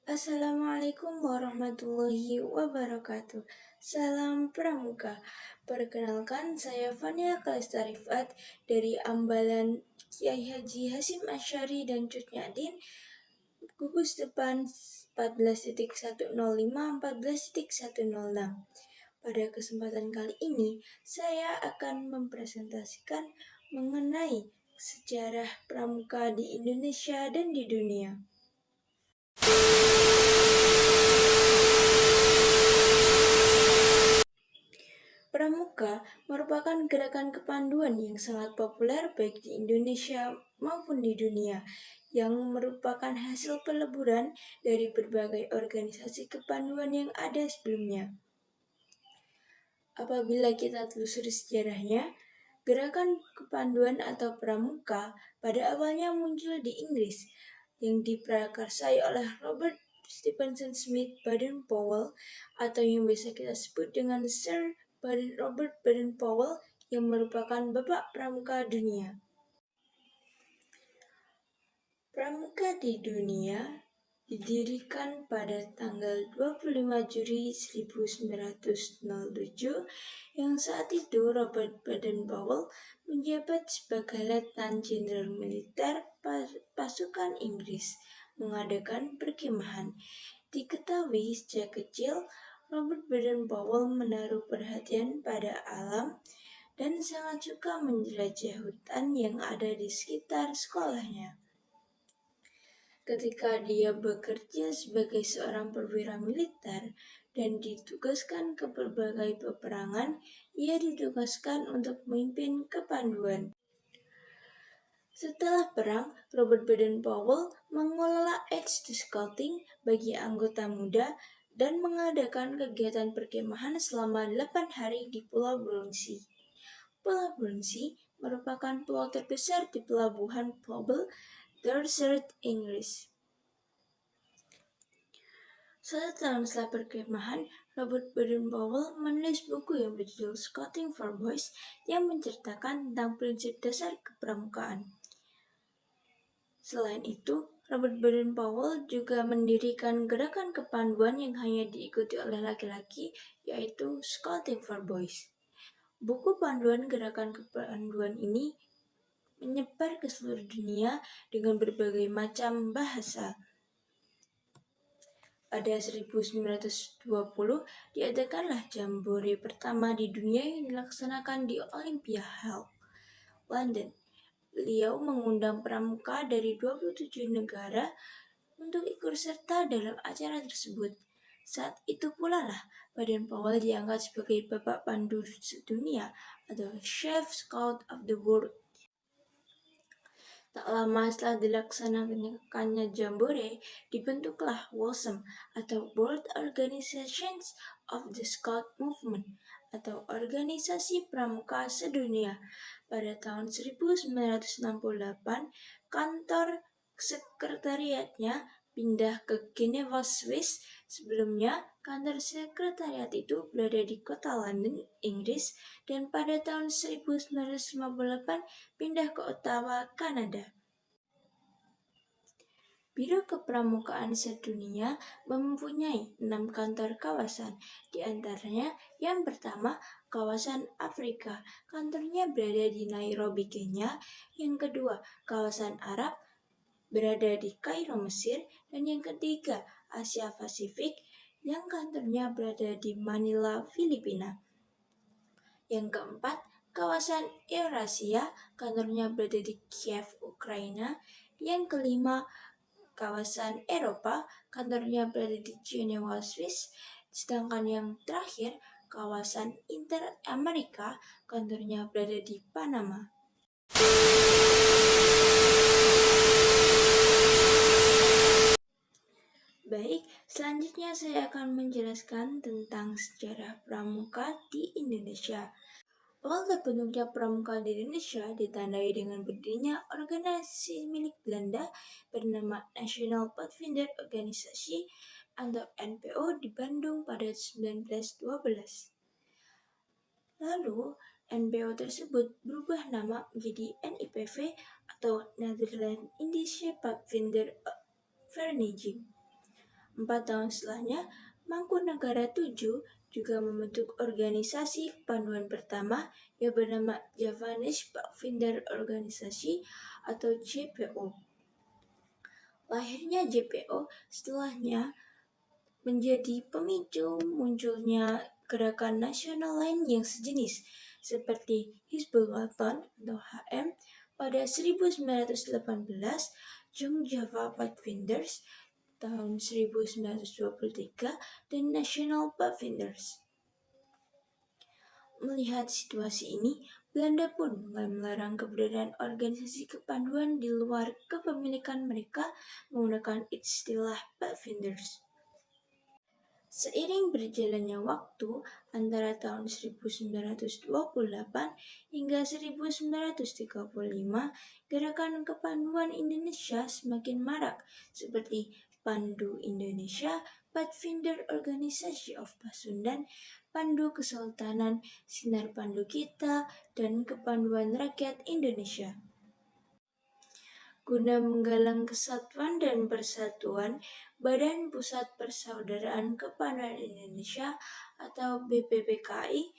Assalamualaikum warahmatullahi wabarakatuh. Salam Pramuka. Perkenalkan, saya Fania Kalista Rifat dari Ambalan Kiai Haji Hasyim Asy'ari dan Cut Nyadin, gugus depan 14.105-14.106. Pada kesempatan kali ini, saya akan mempresentasikan mengenai sejarah pramuka di Indonesia dan di dunia. Pramuka merupakan gerakan kepanduan yang sangat populer baik di Indonesia maupun di dunia, yang merupakan hasil peleburan dari berbagai organisasi kepanduan yang ada sebelumnya. Apabila kita telusuri sejarahnya, gerakan kepanduan atau pramuka pada awalnya muncul di Inggris, yang diprakarsai oleh Robert Stephen Smith Baden-Powell, atau yang biasa kita sebut dengan Sir Robert Baden-Powell, yang merupakan bapak pramuka dunia. Pramuka di dunia didirikan pada tanggal 25 Juli 1907, yang saat itu Robert Baden-Powell menjabat sebagai Letnan Jenderal Militer pasukan Inggris mengadakan perkemahan. Diketahui sejak kecil, Robert Baden-Powell menaruh perhatian pada alam dan sangat suka menjelajah hutan yang ada di sekitar sekolahnya. Ketika dia bekerja sebagai seorang perwira militer dan ditugaskan ke berbagai peperangan, ia ditugaskan untuk memimpin kepanduan. Setelah perang, Robert Baden-Powell mengelola Aids to Scouting bagi anggota muda dan mengadakan kegiatan perkemahan selama 8 hari di Pulau Brunei. Pulau Brunei merupakan pulau terbesar di pelabuhan Pobble, Dorset, Inggris. 1 tahun setelah perkemahan, Robert Baden-Powell menulis buku yang berjudul Scouting for Boys yang menceritakan tentang prinsip dasar kepramukaan. Selain itu, Robert Baden-Powell juga mendirikan gerakan kepanduan yang hanya diikuti oleh laki-laki, yaitu Scouting for Boys. Buku panduan gerakan kepanduan ini menyebar ke seluruh dunia dengan berbagai macam bahasa. Pada 1920, diadakanlah Jambore pertama di dunia yang dilaksanakan di Olympia Hall, London. Beliau mengundang pramuka dari 27 negara untuk ikut serta dalam acara tersebut. Saat itu pula lah Baden-Powell diangkat sebagai bapak pandu sedunia atau Chief Scout of the World. Tak lama setelah dilaksanakannya Jambore, dibentuklah WOSM atau World Organization of the Scout Movement atau Organisasi Pramuka Sedunia. Pada tahun 1968, kantor sekretariatnya pindah ke Geneva, Swiss. Sebelumnya, kantor sekretariat itu berada di kota London, Inggris, dan pada tahun 1958 pindah ke Ottawa, Kanada. Biro Kepramukaan Sedunia mempunyai 6 kantor kawasan, di antaranya yang pertama, kawasan Afrika, kantornya berada di Nairobi, Kenya. Yang kedua, kawasan Arab, berada di Kairo, Mesir. Dan yang ketiga, Asia Pasifik, yang kantornya berada di Manila, Filipina. Yang keempat, kawasan Eurasia, kantornya berada di Kiev, Ukraina. Yang kelima, kawasan Eropa, kantornya berada di Geneva, Swiss. Sedangkan yang terakhir, kawasan Inter-Amerika, kantornya berada di Panama. Baik, selanjutnya saya akan menjelaskan tentang sejarah pramuka di Indonesia. Awal terbentuknya pramuka di Indonesia ditandai dengan berdirinya organisasi milik Belanda bernama National Padvinder Organisasi atau NPO di Bandung pada 1912. Lalu, NPO tersebut berubah nama menjadi NIPV atau Nederland Indische Padvinder Vereniging. 4 tahun setelahnya, Mangkunegara VII juga membentuk organisasi kepanduan pertama yang bernama Javanese Pathfinder Organisasi atau JPO. Lahirnya JPO setelahnya menjadi pemicu munculnya gerakan nasional lain yang sejenis, seperti Hizbul Wathan atau HM pada 1918, Young Java Pathfinders tahun 1923, dan National Pathfinders. Melihat situasi ini, Belanda pun mulai melarang keberadaan organisasi kepanduan di luar kepemilikan mereka menggunakan istilah Pathfinders. Seiring berjalannya waktu antara tahun 1928 hingga 1935, gerakan kepanduan Indonesia semakin marak seperti Pandu Indonesia, Pathfinder Organisasi of Pasundan, Pandu Kesultanan, Sinar Pandu Kita, dan Kepanduan Rakyat Indonesia. Guna menggalang kesatuan dan persatuan, Badan Pusat Persaudaraan Kepanduan Indonesia atau BPPKI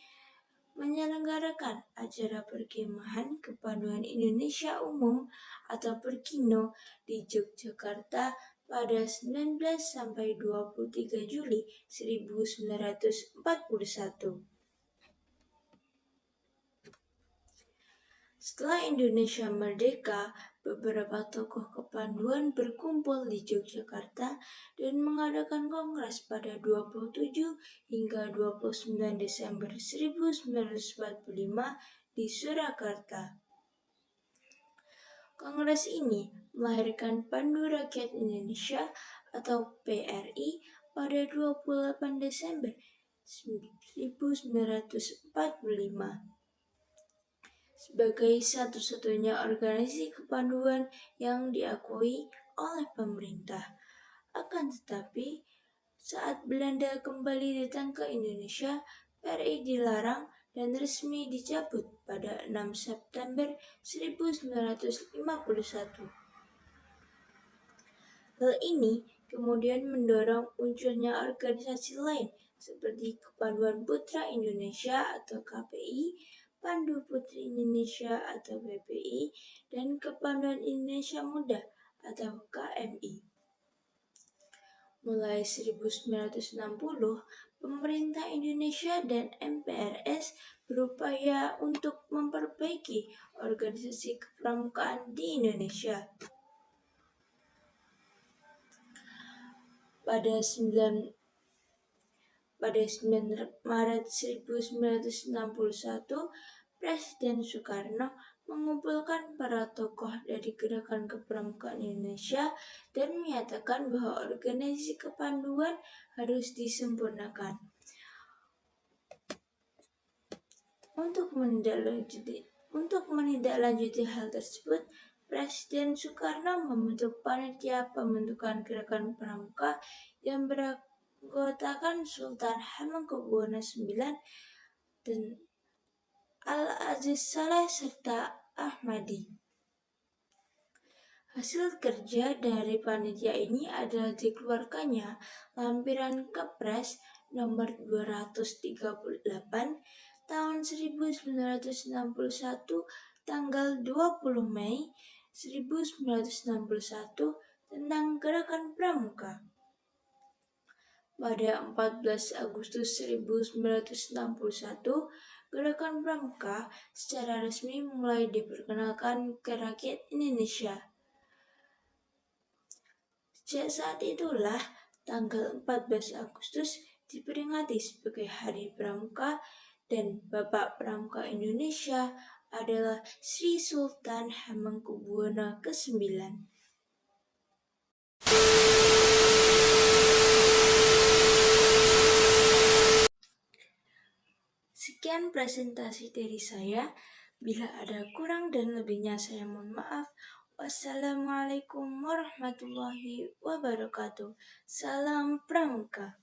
menyelenggarakan acara perkemahan Kepanduan Indonesia Umum atau Perkino di Yogyakarta pada 19 sampai 23 Juli 1941. Setelah Indonesia merdeka, beberapa tokoh kepanduan berkumpul di Yogyakarta dan mengadakan kongres pada 27 hingga 29 Desember 1945 di Surakarta. Kongres ini melahirkan Pandu Rakyat Indonesia atau PRI pada 28 Desember 1945. Sebagai satu-satunya organisasi kepanduan yang diakui oleh pemerintah. Akan tetapi, saat Belanda kembali datang ke Indonesia, PRI dilarang dan resmi dicabut pada 6 September 1951. Hal ini kemudian mendorong munculnya organisasi lain seperti Kepanduan Putra Indonesia atau KPI, Pandu Putri Indonesia atau PPI, dan Kepanduan Indonesia Muda atau KMI. Mulai 1960, pemerintah Indonesia dan MPRS berupaya untuk memperbaiki organisasi kepramukaan di Indonesia. Pada 9 Maret 1961, Presiden Soekarno mengumpulkan para tokoh dari gerakan kepramukaan Indonesia dan menyatakan bahwa organisasi kepanduan harus disempurnakan. Untuk menindaklanjuti hal tersebut, Presiden Soekarno membentuk panitia pembentukan gerakan pramuka yang beranggotakan Sultan Hamengkubuwono IX dan Al-Aziz Saleh serta Ahmadi. Hasil kerja dari panitia ini adalah dikeluarkannya lampiran Kepres nomor 238 tahun 1961 tanggal 20 Mei 1961 tentang gerakan pramuka. Pada 14 Agustus 1961, gerakan pramuka secara resmi mulai diperkenalkan ke rakyat Indonesia. Sejak saat itulah tanggal 14 Agustus diperingati sebagai Hari Pramuka dan Bapak Pramuka Indonesia adalah Sri Sultan Hamengkubuwono IX. Sekian presentasi dari saya. Bila ada kurang dan lebihnya saya mohon maaf. Wassalamualaikum warahmatullahi wabarakatuh. Salam Pramuka.